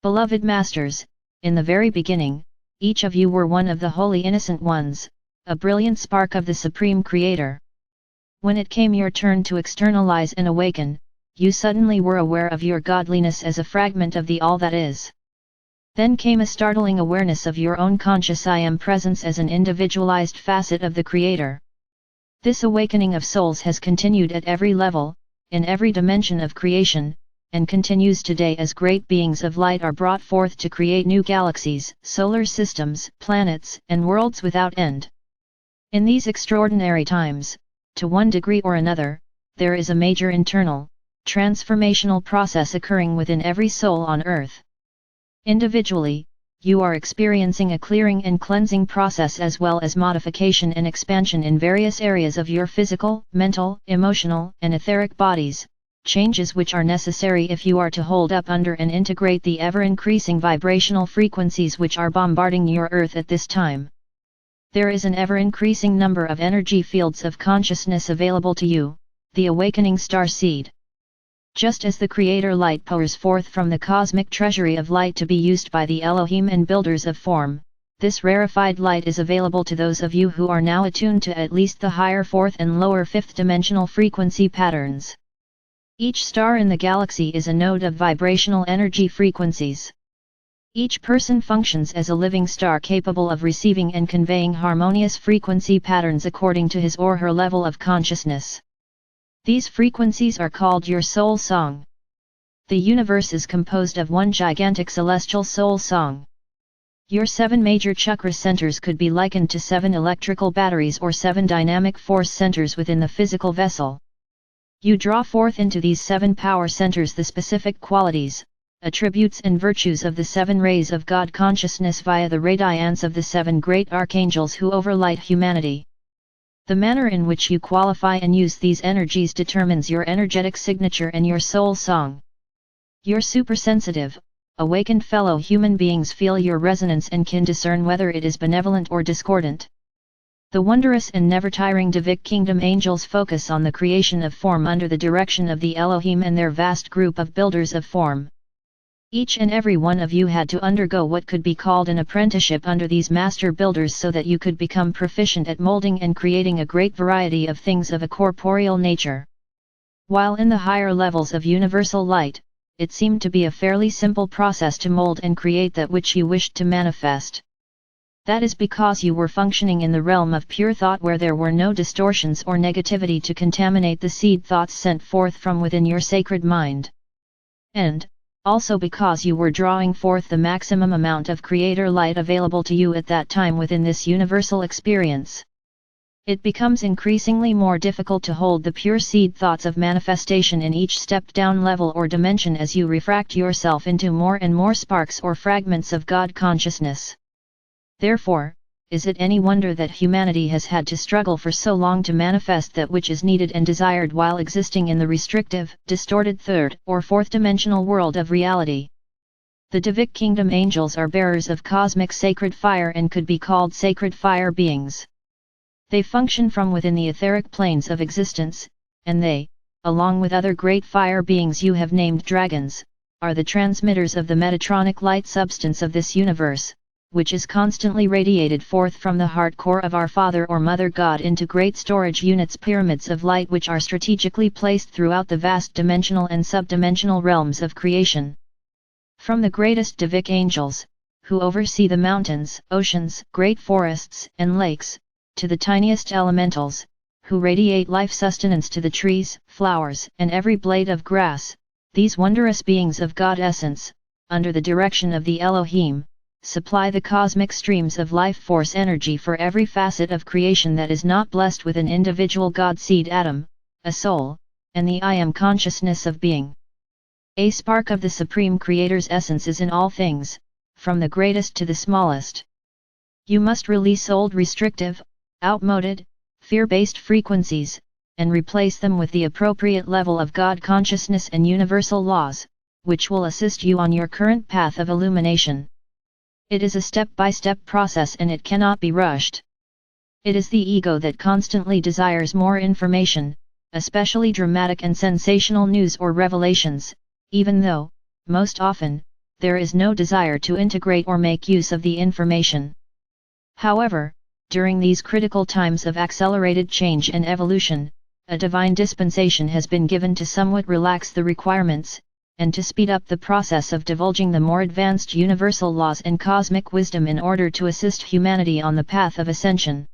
Beloved Masters, in the very beginning, each of you were one of the holy innocent ones, a brilliant spark of the Supreme Creator. When it came your turn to externalize and awaken, you suddenly were aware of your godliness as a fragment of the All that is. Then came a startling awareness of your own conscious I Am presence as an individualized facet of the Creator. This awakening of souls has continued at every level, in every dimension of creation, and continues today as great beings of light are brought forth to create new galaxies, solar systems, planets, and worlds without end. In these extraordinary times, to one degree or another, there is a major internal, transformational process occurring within every soul on Earth. Individually, you are experiencing a clearing and cleansing process as well as modification and expansion in various areas of your physical, mental, emotional, and etheric bodies, changes which are necessary if you are to hold up under and integrate the ever-increasing vibrational frequencies which are bombarding your Earth at this time. There is an ever-increasing number of energy fields of consciousness available to you, the awakening star seed. Just as the Creator light pours forth from the cosmic treasury of light to be used by the Elohim and builders of form, this rarefied light is available to those of you who are now attuned to at least the higher fourth and lower fifth dimensional frequency patterns. Each star in the galaxy is a node of vibrational energy frequencies. Each person functions as a living star capable of receiving and conveying harmonious frequency patterns according to his or her level of consciousness. These frequencies are called your soul song. The universe is composed of one gigantic celestial soul song. Your 7 major chakra centers could be likened to 7 electrical batteries or 7 dynamic force centers within the physical vessel. You draw forth into these 7 power centers the specific qualities, attributes and virtues of the 7 rays of God consciousness via the radiance of the 7 great archangels who overlight humanity. The manner in which you qualify and use these energies determines your energetic signature and your soul song. Your supersensitive, awakened fellow human beings feel your resonance and can discern whether it is benevolent or discordant. The wondrous and never-tiring Divic Kingdom angels focus on the creation of form under the direction of the Elohim and their vast group of builders of form. Each and every one of you had to undergo what could be called an apprenticeship under these master builders so that you could become proficient at molding and creating a great variety of things of a corporeal nature. While in the higher levels of universal light, it seemed to be a fairly simple process to mold and create that which you wished to manifest. That is because you were functioning in the realm of pure thought where there were no distortions or negativity to contaminate the seed thoughts sent forth from within your sacred mind. And, also because you were drawing forth the maximum amount of Creator light available to you at that time within this universal experience. It becomes increasingly more difficult to hold the pure seed thoughts of manifestation in each stepped down level or dimension as you refract yourself into more and more sparks or fragments of God consciousness. Therefore, is it any wonder that humanity has had to struggle for so long to manifest that which is needed and desired while existing in the restrictive, distorted third or fourth dimensional world of reality? The Divic Kingdom angels are bearers of cosmic sacred fire and could be called sacred fire beings. They function from within the etheric planes of existence, and they, along with other great fire beings you have named dragons, are the transmitters of the Metatronic light substance of this universe, which is constantly radiated forth from the heart core of our Father or Mother God into great storage units, pyramids of light which are strategically placed throughout the vast dimensional and subdimensional realms of creation. From the greatest Divic angels, who oversee the mountains, oceans, great forests, and lakes, to the tiniest elementals, who radiate life sustenance to the trees, flowers, and every blade of grass, these wondrous beings of God essence, under the direction of the Elohim, supply the cosmic streams of life force energy for every facet of creation that is not blessed with an individual God seed atom, a soul, and the I Am consciousness of being. A spark of the Supreme Creator's essence is in all things, from the greatest to the smallest. You must release old restrictive, outmoded, fear-based frequencies, and replace them with the appropriate level of God consciousness and universal laws, which will assist you on your current path of illumination. It is a step-by-step process and it cannot be rushed. It is the ego that constantly desires more information, especially dramatic and sensational news or revelations, even though, most often, there is no desire to integrate or make use of the information. However, during these critical times of accelerated change and evolution, a divine dispensation has been given to somewhat relax the requirements, and to speed up the process of divulging the more advanced universal laws and cosmic wisdom in order to assist humanity on the path of ascension.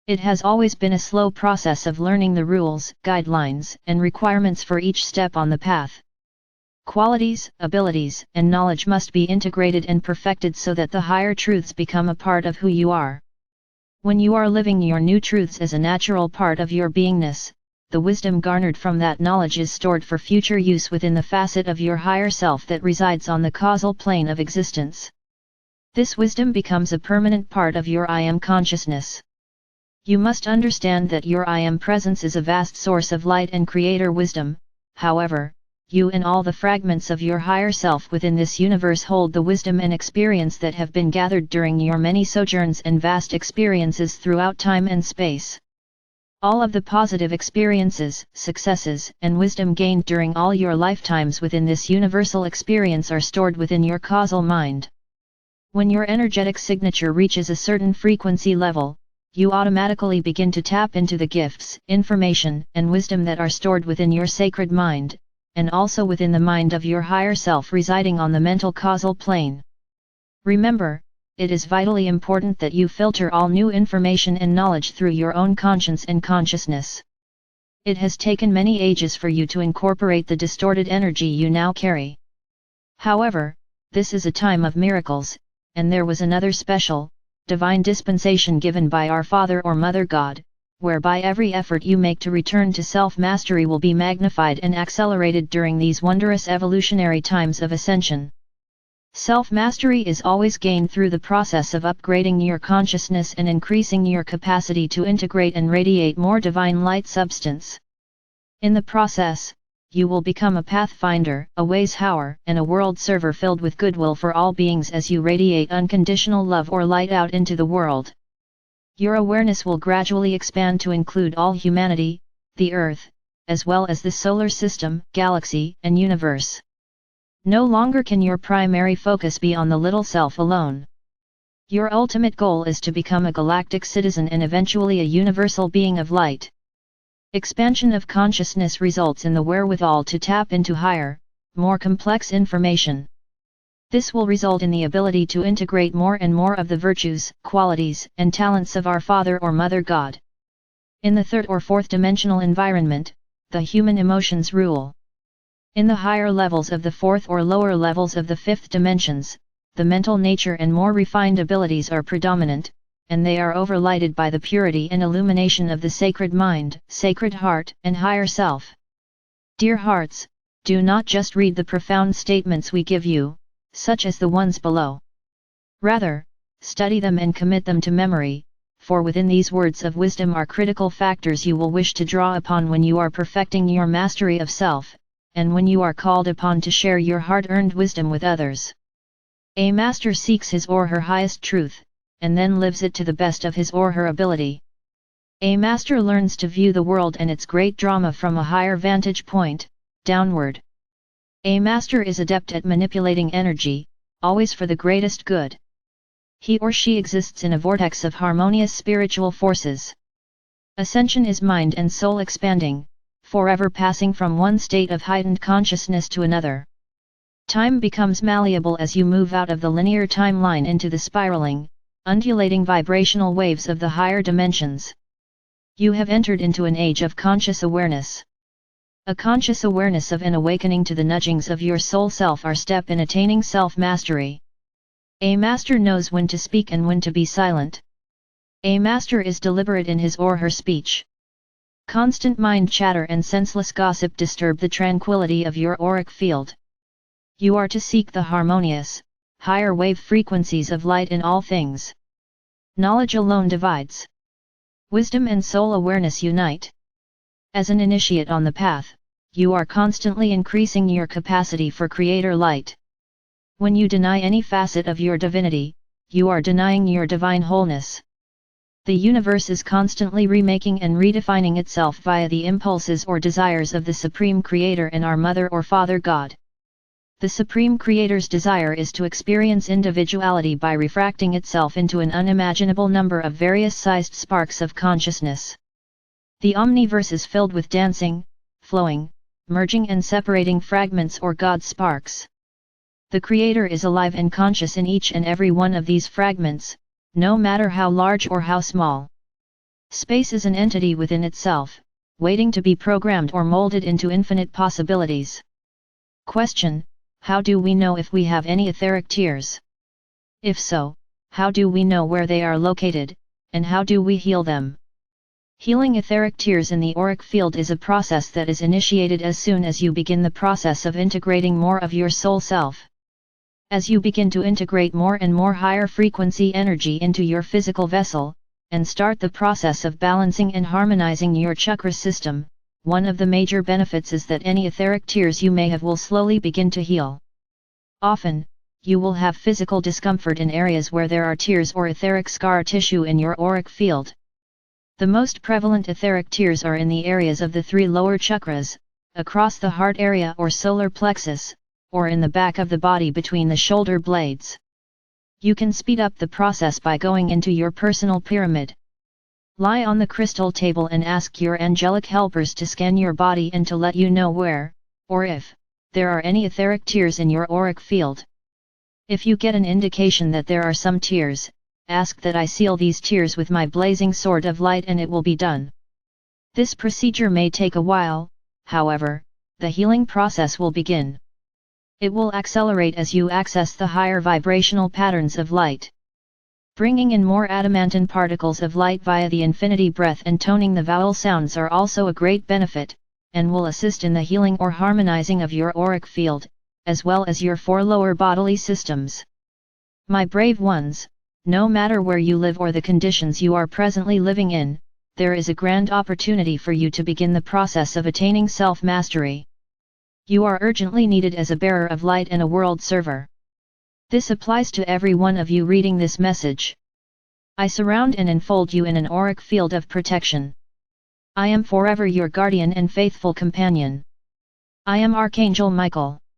It has always been a slow process of learning the rules, guidelines, and requirements for each step on the path. Qualities, abilities, and knowledge must be integrated and perfected so that the higher truths become a part of who you are. When you are living your new truths as a natural part of your beingness, the wisdom garnered from that knowledge is stored for future use within the facet of your higher self that resides on the causal plane of existence. This wisdom becomes a permanent part of your I Am consciousness. You must understand that your I Am presence is a vast source of light and creator wisdom. However, you and all the fragments of your higher self within this universe hold the wisdom and experience that have been gathered during your many sojourns and vast experiences throughout time and space. All of the positive experiences, successes, and wisdom gained during all your lifetimes within this universal experience are stored within your causal mind. When your energetic signature reaches a certain frequency level, you automatically begin to tap into the gifts, information, and wisdom that are stored within your sacred mind, and also within the mind of your higher self residing on the mental causal plane. Remember, it is vitally important that you filter all new information and knowledge through your own conscience and consciousness. It has taken many ages for you to incorporate the distorted energy you now carry. However, this is a time of miracles, and there was another special, divine dispensation given by our Father or Mother God, whereby every effort you make to return to self-mastery will be magnified and accelerated during these wondrous evolutionary times of ascension. Self-mastery is always gained through the process of upgrading your consciousness and increasing your capacity to integrate and radiate more divine light substance. In the process, you will become a pathfinder, a ways-hower, and a world server filled with goodwill for all beings as you radiate unconditional love or light out into the world. Your awareness will gradually expand to include all humanity, the Earth, as well as the solar system, galaxy, and universe. No longer can your primary focus be on the little self alone. Your ultimate goal is to become a galactic citizen and eventually a universal being of light. Expansion of consciousness results in the wherewithal to tap into higher, more complex information. This will result in the ability to integrate more and more of the virtues, qualities, and talents of our Father or Mother God. In the third or fourth dimensional environment, the human emotions rule. In the higher levels of the fourth or lower levels of the fifth dimensions, the mental nature and more refined abilities are predominant, and they are overlighted by the purity and illumination of the sacred mind, sacred heart, and higher self. Dear hearts, do not just read the profound statements we give you, such as the ones below. Rather, study them and commit them to memory, for within these words of wisdom are critical factors you will wish to draw upon when you are perfecting your mastery of self, and when you are called upon to share your hard-earned wisdom with others. A master seeks his or her highest truth, and then lives it to the best of his or her ability. A master learns to view the world and its great drama from a higher vantage point, downward. A master is adept at manipulating energy, always for the greatest good. He or she exists in a vortex of harmonious spiritual forces. Ascension is mind and soul expanding, forever passing from one state of heightened consciousness to another. Time becomes malleable as you move out of the linear timeline into the spiraling, undulating vibrational waves of the higher dimensions. You have entered into an age of conscious awareness. A conscious awareness of and awakening to the nudgings of your soul self are step in attaining self-mastery. A master knows when to speak and when to be silent. A master is deliberate in his or her speech. Constant mind chatter and senseless gossip disturb the tranquility of your auric field. You are to seek the harmonious, higher wave frequencies of light in all things. Knowledge alone divides. Wisdom and soul awareness unite. As an initiate on the path, you are constantly increasing your capacity for creator light. When you deny any facet of your divinity, you are denying your divine wholeness. The universe is constantly remaking and redefining itself via the impulses or desires of the Supreme Creator and our Mother or Father God. The Supreme Creator's desire is to experience individuality by refracting itself into an unimaginable number of various-sized sparks of consciousness. The Omniverse is filled with dancing, flowing, merging and separating fragments or God sparks. The Creator is alive and conscious in each and every one of these fragments, no matter how large or how small. Space is an entity within itself, waiting to be programmed or molded into infinite possibilities. Question: how do we know if we have any etheric tears? If so, how do we know where they are located, and how do we heal them? Healing etheric tears in the auric field is a process that is initiated as soon as you begin the process of integrating more of your soul self. As you begin to integrate more and more higher frequency energy into your physical vessel, and start the process of balancing and harmonizing your chakra system, one of the major benefits is that any etheric tears you may have will slowly begin to heal. Often, you will have physical discomfort in areas where there are tears or etheric scar tissue in your auric field. The most prevalent etheric tears are in the areas of the 3 lower chakras, across the heart area or solar plexus, or in the back of the body between the shoulder blades. You can speed up the process by going into your personal pyramid. Lie on the crystal table and ask your angelic helpers to scan your body and to let you know where, or if, there are any etheric tears in your auric field. If you get an indication that there are some tears, ask that I seal these tears with my blazing sword of light and it will be done. This procedure may take a while, however, the healing process will begin. It will accelerate as you access the higher vibrational patterns of light. Bringing in more adamantine particles of light via the infinity breath and toning the vowel sounds are also a great benefit, and will assist in the healing or harmonizing of your auric field, as well as your 4 lower bodily systems. My brave ones, no matter where you live or the conditions you are presently living in, there is a grand opportunity for you to begin the process of attaining self-mastery. You are urgently needed as a bearer of light and a world server. This applies to every one of you reading this message. I surround and enfold you in an auric field of protection. I am forever your guardian and faithful companion. I am Archangel Michael.